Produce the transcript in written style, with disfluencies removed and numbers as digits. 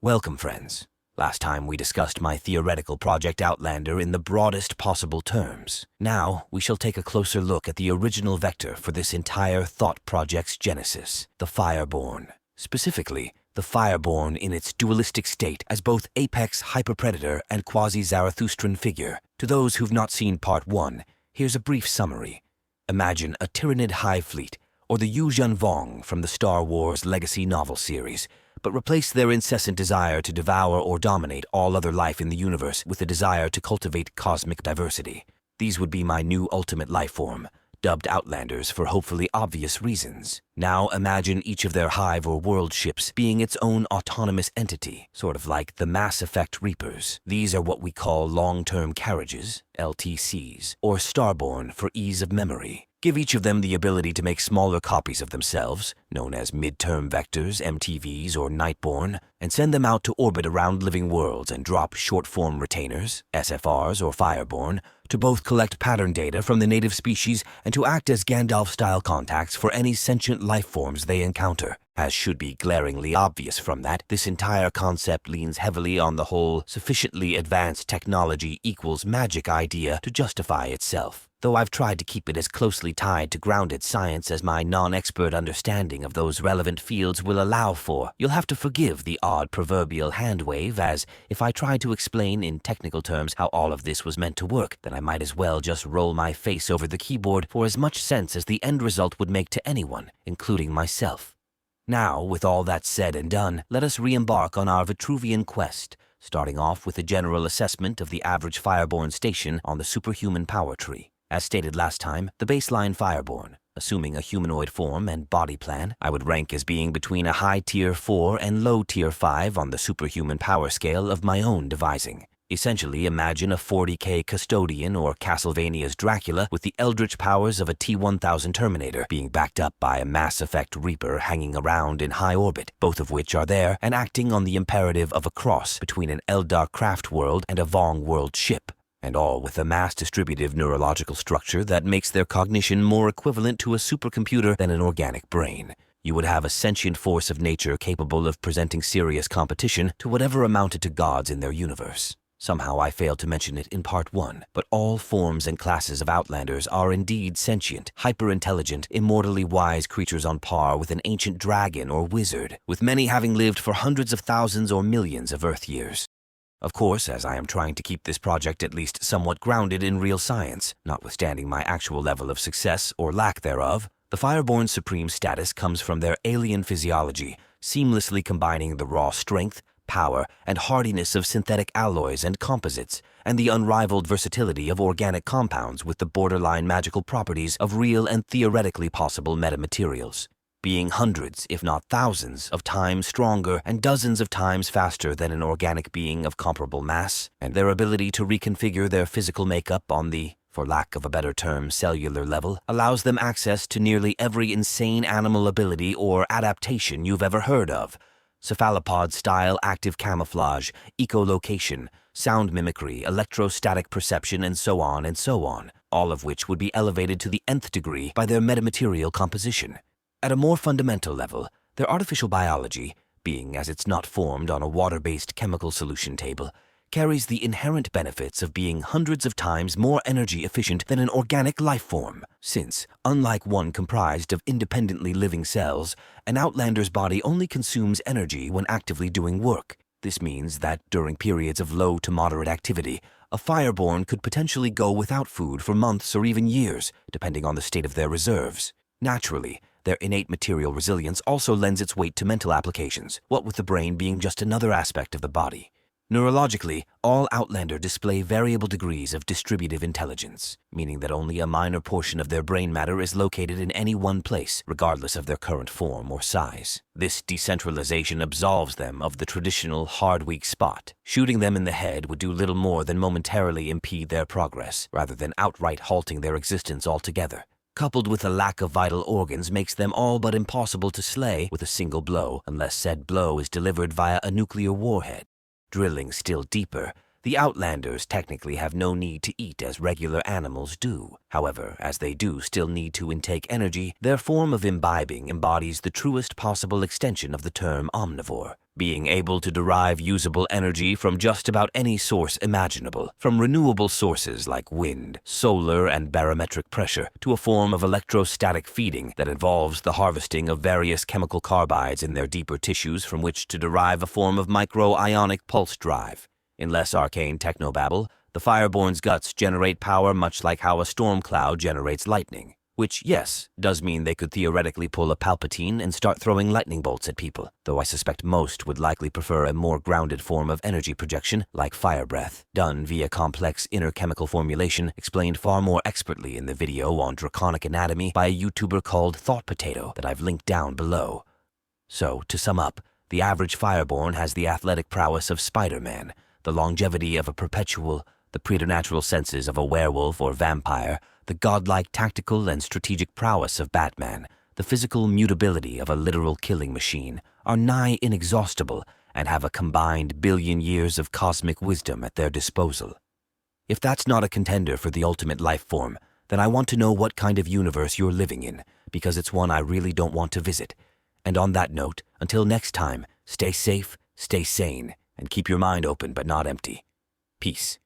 Welcome, friends. Last time we discussed my theoretical project Outlander in the broadest possible terms. Now we shall take a closer look at the original vector for this entire thought project's genesis, the Fireborn. Specifically, the Fireborn in its dualistic state as both apex hyperpredator and quasi-Zarathustran figure. To those who've not seen Part 1, here's a brief summary. Imagine a Tyranid hive fleet, or the Yuuzhan Vong from the Star Wars Legacy novel series, but replace their incessant desire to devour or dominate all other life in the universe with the desire to cultivate cosmic diversity. These would be my new ultimate life form, dubbed Outlanders for hopefully obvious reasons. Now imagine each of their hive or world ships being its own autonomous entity, sort of like the Mass Effect Reapers. These are what we call long-term carriages, LTCs, or Starborn for ease of memory. Give each of them the ability to make smaller copies of themselves, known as mid-term vectors, MTVs, or Nightborn, and send them out to orbit around living worlds and drop short-form retainers, SFRs or Fireborn, to both collect pattern data from the native species and to act as Gandalf-style contacts for any sentient life forms they encounter. As should be glaringly obvious from that, this entire concept leans heavily on the whole sufficiently advanced technology equals magic idea to justify itself. Though I've tried to keep it as closely tied to grounded science as my non-expert understanding of those relevant fields will allow for, you'll have to forgive the odd proverbial hand-wave, as if I try to explain in technical terms how all of this was meant to work, then I might as well just roll my face over the keyboard for as much sense as the end result would make to anyone, including myself. Now, with all that said and done, let us re-embark on our Vitruvian quest, starting off with a general assessment of the average Fireborn station on the superhuman power tree. As stated last time, the baseline Fireborn, assuming a humanoid form and body plan, I would rank as being between a high tier 4 and low tier 5 on the superhuman power scale of my own devising. Essentially, imagine a 40k custodian or Castlevania's Dracula with the eldritch powers of a T-1000 Terminator being backed up by a Mass Effect Reaper hanging around in high orbit, both of which are there and acting on the imperative of a cross between an Eldar craft world and a Vong world ship, and all with a mass-distributive neurological structure that makes their cognition more equivalent to a supercomputer than an organic brain. You would have a sentient force of nature capable of presenting serious competition to whatever amounted to gods in their universe. Somehow I failed to mention it in Part 1, but all forms and classes of Outlanders are indeed sentient, hyper-intelligent, immortally wise creatures on par with an ancient dragon or wizard, with many having lived for hundreds of thousands or millions of Earth years. Of course, as I am trying to keep this project at least somewhat grounded in real science, notwithstanding my actual level of success or lack thereof, the Fireborn's supreme status comes from their alien physiology, seamlessly combining the raw strength, power, and hardiness of synthetic alloys and composites, and the unrivaled versatility of organic compounds with the borderline magical properties of real and theoretically possible metamaterials. Being hundreds, if not thousands, of times stronger and dozens of times faster than an organic being of comparable mass, and their ability to reconfigure their physical makeup on the, for lack of a better term, cellular level, allows them access to nearly every insane animal ability or adaptation you've ever heard of. Cephalopod-style active camouflage, echolocation, sound mimicry, electrostatic perception, and so on, all of which would be elevated to the nth degree by their metamaterial composition. At a more fundamental level, their artificial biology, being as it's not formed on a water-based chemical solution table, carries the inherent benefits of being hundreds of times more energy efficient than an organic life form, since, unlike one comprised of independently living cells, an Outlander's body only consumes energy when actively doing work. This means that during periods of low to moderate activity, a Fireborn could potentially go without food for months or even years, depending on the state of their reserves. Naturally, their innate material resilience also lends its weight to mental applications, what with the brain being just another aspect of the body. Neurologically, all Outlander display variable degrees of distributive intelligence, meaning that only a minor portion of their brain matter is located in any one place, regardless of their current form or size. This decentralization absolves them of the traditional hard weak spot. Shooting them in the head would do little more than momentarily impede their progress, rather than outright halting their existence altogether. Coupled with a lack of vital organs makes them all but impossible to slay with a single blow, unless said blow is delivered via a nuclear warhead. Drilling still deeper, The Outlanders technically have no need to eat as regular animals do. However, as they do still need to intake energy, their form of imbibing embodies the truest possible extension of the term omnivore, being able to derive usable energy from just about any source imaginable, from renewable sources like wind, solar, and barometric pressure, to a form of electrostatic feeding that involves the harvesting of various chemical carbides in their deeper tissues from which to derive a form of micro-ionic pulse drive. In less arcane technobabble, the Fireborn's guts generate power much like how a storm cloud generates lightning. Which, yes, does mean they could theoretically pull a Palpatine and start throwing lightning bolts at people, though I suspect most would likely prefer a more grounded form of energy projection, like fire breath, done via complex inner chemical formulation explained far more expertly in the video on draconic anatomy by a YouTuber called Thought Potato that I've linked down below. So, to sum up, the average Fireborn has the athletic prowess of Spider-Man, the longevity of a perpetual, the preternatural senses of a werewolf or vampire, the godlike tactical and strategic prowess of Batman, the physical mutability of a literal killing machine, are nigh inexhaustible and have a combined billion years of cosmic wisdom at their disposal. If that's not a contender for the ultimate life form, then I want to know what kind of universe you're living in, because it's one I really don't want to visit. And on that note, until next time, stay safe, stay sane, and keep your mind open but not empty. Peace.